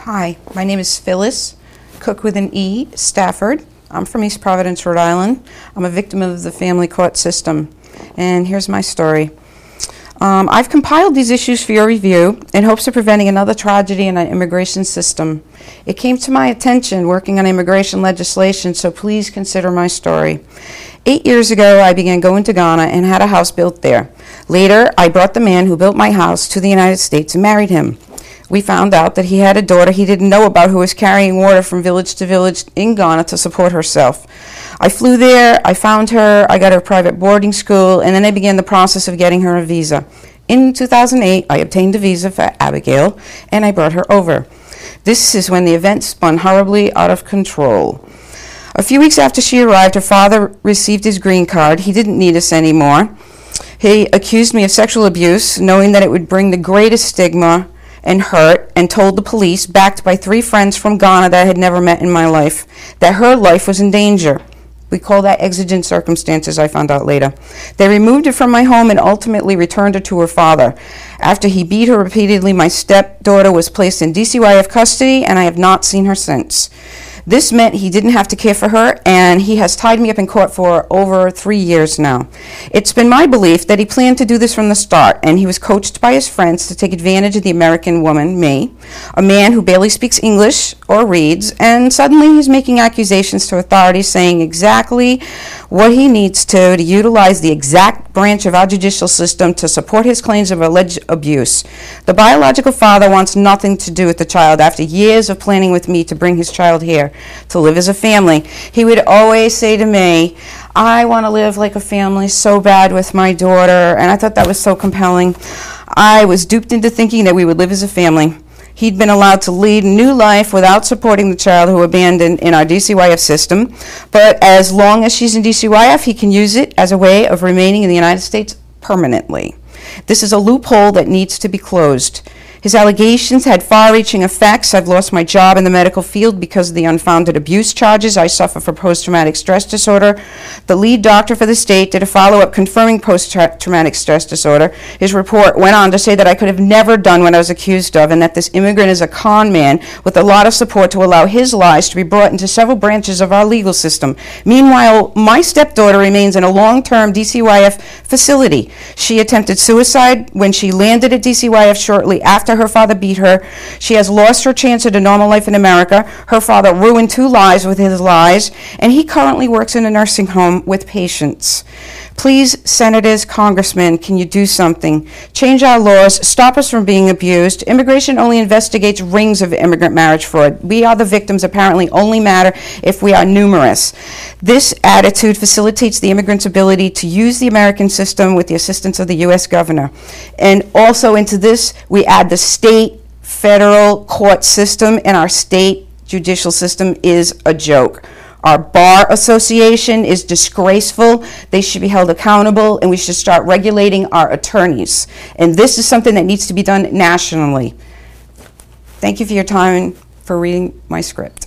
Hi, my name is Phyllis, cook with an E, Stafford. I'm from East Providence, Rhode Island. I'm a victim of the family court system. And here's my story. I've compiled these issues for your review in hopes of preventing another tragedy in our immigration system. It came to my attention working on immigration legislation, so please consider my story. 8 years ago, I began going to Ghana and had a house built there. Later, I brought the man who built my house to the United States and married him. We found out that he had a daughter he didn't know about who was carrying water from village to village in Ghana to support herself. I flew there, I found her, I got her a private boarding school, and then I began the process of getting her a visa. In 2008, I obtained a visa for Abigail, and I brought her over. This is when the event spun horribly out of control. A few weeks after she arrived, her father received his green card. He didn't need us anymore. He accused me of sexual abuse, knowing that it would bring the greatest stigma and hurt, and told the police, backed by 3 friends from Ghana that I had never met in my life, that her life was in danger. We call that exigent circumstances, I found out later. They removed her from my home and ultimately returned her to her father. After he beat her repeatedly, my stepdaughter was placed in DCYF custody, and I have not seen her since. This meant he didn't have to care for her, and he has tied me up in court for over 3 years now. It's been my belief that he planned to do this from the start, and he was coached by his friends to take advantage of the American woman, me, a man who barely speaks English or reads, and suddenly he's making accusations to authorities saying exactly what he needs to utilize the exact branch of our judicial system to support his claims of alleged abuse. The biological father wants nothing to do with the child. After years of planning with me to bring his child here to live as a family, he would always say to me, I want to live like a family so bad with my daughter, and I thought that was so compelling. I was duped into thinking that we would live as a family. He'd been allowed to lead a new life without supporting the child who abandoned in our DCYF system, but as long as she's in DCYF, he can use it as a way of remaining in the United States permanently. This is a loophole that needs to be closed. His allegations had far-reaching effects. I've lost my job in the medical field because of the unfounded abuse charges. I suffer from post-traumatic stress disorder. The lead doctor for the state did a follow-up confirming post-traumatic stress disorder. His report went on to say that I could have never done what I was accused of, and that this immigrant is a con man with a lot of support to allow his lies to be brought into several branches of our legal system. Meanwhile, my stepdaughter remains in a long-term DCYF facility. She attempted suicide when she landed at DCYF shortly after her father beat her. She has lost her chance at a normal life in America. Her father ruined 2 lives with his lies, and he currently works in a nursing home with patients. Please, senators, congressmen, can you do something? Change our laws, stop us from being abused. Immigration only investigates rings of immigrant marriage fraud. We are the victims apparently only matter if we are numerous. This attitude facilitates the immigrant's ability to use the American system with the assistance of the U.S. governor. And also into this, we add the state federal court system, and our state judicial system is a joke. Our bar association is disgraceful. They should be held accountable, and we should start regulating our attorneys. And this is something that needs to be done nationally. Thank you for your time and for reading my script.